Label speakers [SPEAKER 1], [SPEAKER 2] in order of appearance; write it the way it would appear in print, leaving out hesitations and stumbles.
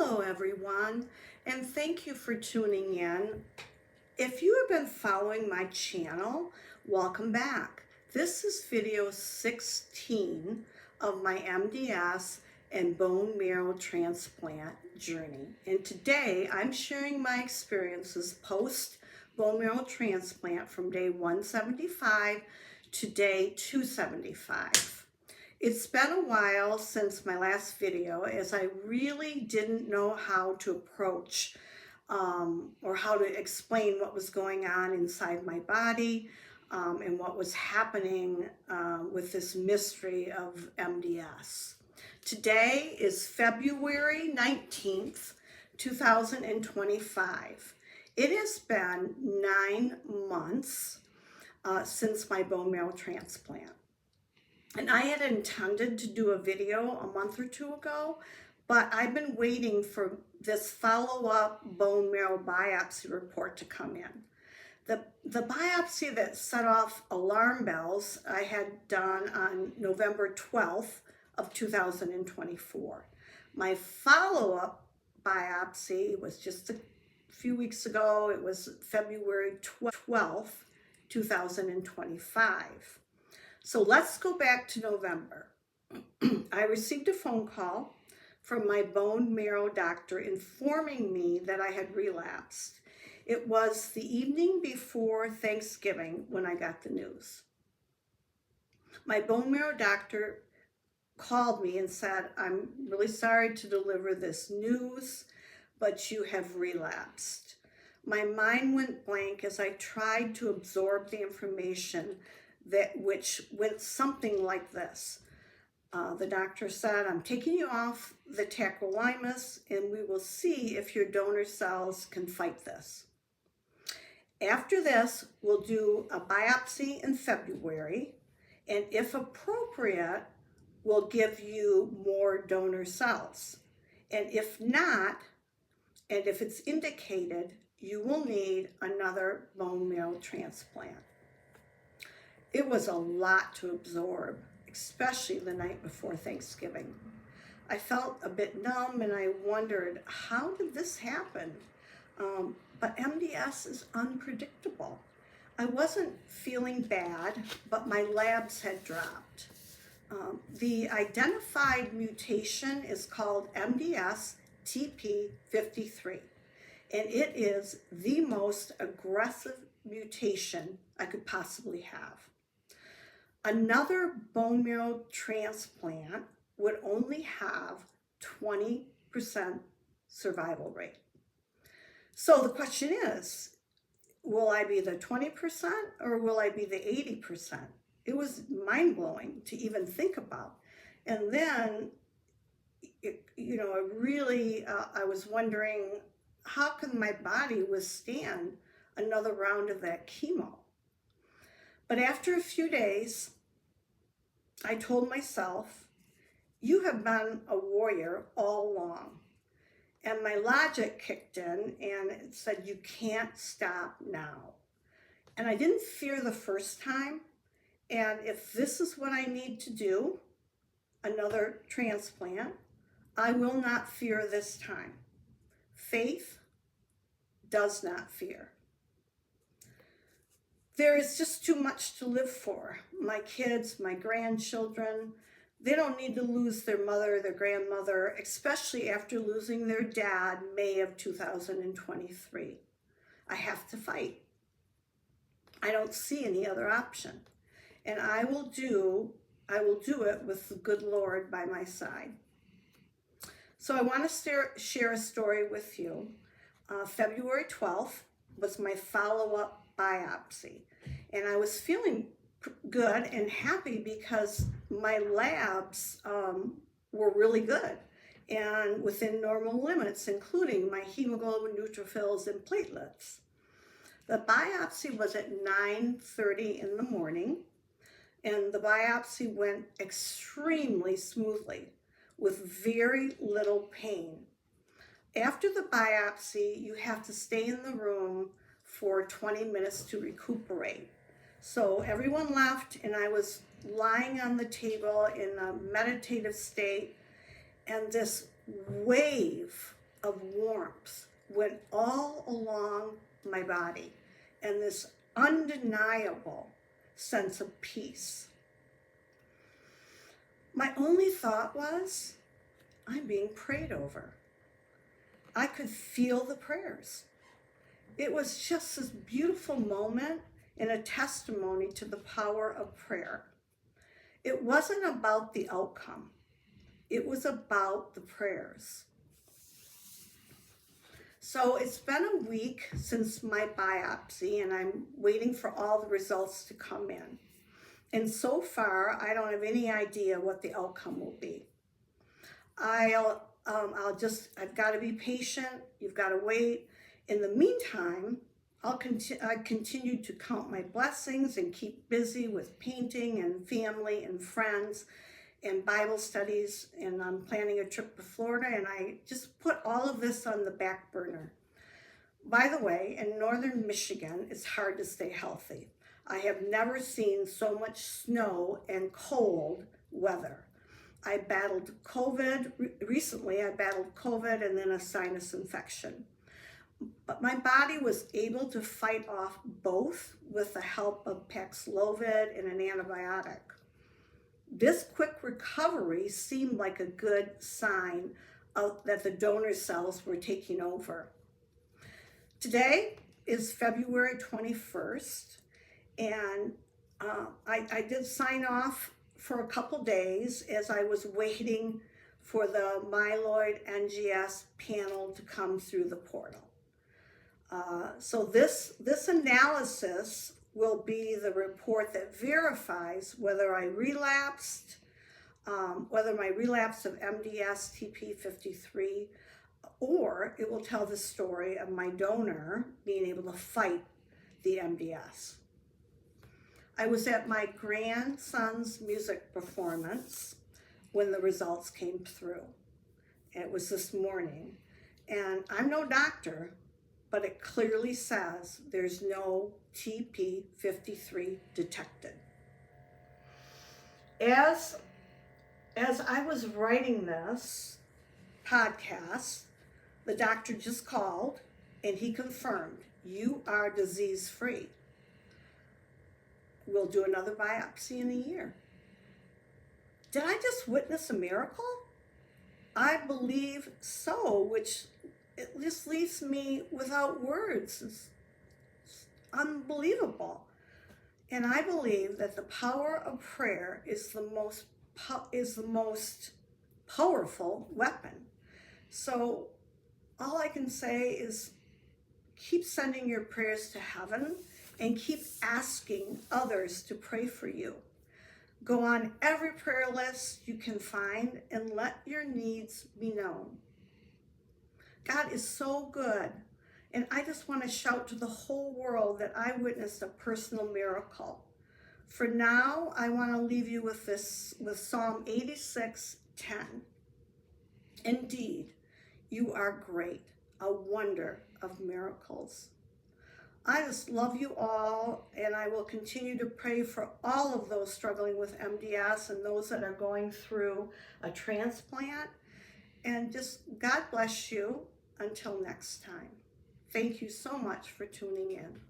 [SPEAKER 1] Hello everyone, and thank you for tuning in. If you have been following my channel, welcome back. This is video 16 of my MDS and bone marrow transplant journey. And today I'm sharing my experiences post bone marrow transplant from day 175 to day 275. It's been a while since my last video, as I really didn't know how to approach or how to explain what was going on inside my body and what was happening with this mystery of MDS. Today is February 19th, 2025. It has been 9 months since my bone marrow transplant. And I had intended to do a video a month or two ago, but I've been waiting for this follow-up bone marrow biopsy report to come in. The biopsy that set off alarm bells I had done on November 12th of 2024. My follow-up biopsy was just a few weeks ago. It was February 12th, 2025. So let's go back to November. I received a phone call from my bone marrow doctor informing me that I had relapsed. It was the evening before Thanksgiving when I got the news. My bone marrow doctor called me and said, "I'm really sorry to deliver this news, but you have relapsed." My mind went blank as I tried to absorb the information which went something like this. The doctor said, "I'm taking you off the tacrolimus and we will see if your donor cells can fight this. After this, we'll do a biopsy in February, and if appropriate, we'll give you more donor cells. And if not, and if it's indicated, you will need another bone marrow transplant." It was a lot to absorb, especially the night before Thanksgiving. I felt a bit numb and I wondered, how did this happen? But MDS is unpredictable. I wasn't feeling bad, but my labs had dropped. The identified mutation is called MDS TP53, and it is the most aggressive mutation I could possibly have. Another bone marrow transplant would only have 20% survival rate. So the question is, will I be the 20% or will I be the 80%? It was mind-blowing to even think about. And then, I was wondering, how can my body withstand another round of that chemo? But after a few days, I told myself, you have been a warrior all along. And my logic kicked in and it said, you can't stop now. And I didn't fear the first time. And if this is what I need to do, another transplant, I will not fear this time. Faith does not fear. There is just too much to live for. My kids, my grandchildren, they don't need to lose their mother, their grandmother, especially after losing their dad May of 2023. I have to fight. I don't see any other option. And I will do it with the good Lord by my side. So I want to share a story with you. February 12th was my follow-up biopsy, and I was feeling good and happy because my labs were really good and within normal limits, including my hemoglobin, neutrophils, and platelets. The biopsy was at 9:30 in the morning, and the biopsy went extremely smoothly with very little pain. After the biopsy, you have to stay in the room for 20 minutes to recuperate. So everyone left and I was lying on the table in a meditative state, and this wave of warmth went all along my body, and this undeniable sense of peace. My only thought was, I'm being prayed over. I could feel the prayers. It was just this beautiful moment and a testimony to the power of prayer. It wasn't about the outcome. It was about the prayers. So it's been a week since my biopsy, and I'm waiting for all the results to come in. And so far, I don't have any idea what the outcome will be. I've got to be patient. You've got to wait. In the meantime, I continue to count my blessings and keep busy with painting and family and friends and Bible studies, and I'm planning a trip to Florida, and I just put all of this on the back burner. By the way, in northern Michigan, it's hard to stay healthy. I have never seen so much snow and cold weather. I battled COVID recently. I battled COVID and then a sinus infection. But my body was able to fight off both with the help of Paxlovid and an antibiotic. This quick recovery seemed like a good sign that the donor cells were taking over. Today is February 21st, and I did sign off for a couple days as I was waiting for the myeloid NGS panel to come through the portal. So this analysis will be the report that verifies whether I relapsed, whether my relapse of MDS TP53, or it will tell the story of my donor being able to fight the MDS. I was at my grandson's music performance when the results came through. It was this morning, and I'm no doctor, but it clearly says there's no TP53 detected. As I was writing this podcast, the doctor just called and he confirmed, you are disease-free. We'll do another biopsy in a year. Did I just witness a miracle? I believe so, which it just leaves me without words. It's unbelievable. And I believe that the power of prayer is the most powerful weapon. So all I can say is keep sending your prayers to heaven and keep asking others to pray for you. Go on every prayer list you can find and let your needs be known. God is so good. And I just want to shout to the whole world that I witnessed a personal miracle. For now, I want to leave you with Psalm 86:10. Indeed, you are great, a wonder of miracles. I just love you all, and I will continue to pray for all of those struggling with MDS and those that are going through a transplant. And just God bless you until next time. Thank you so much for tuning in.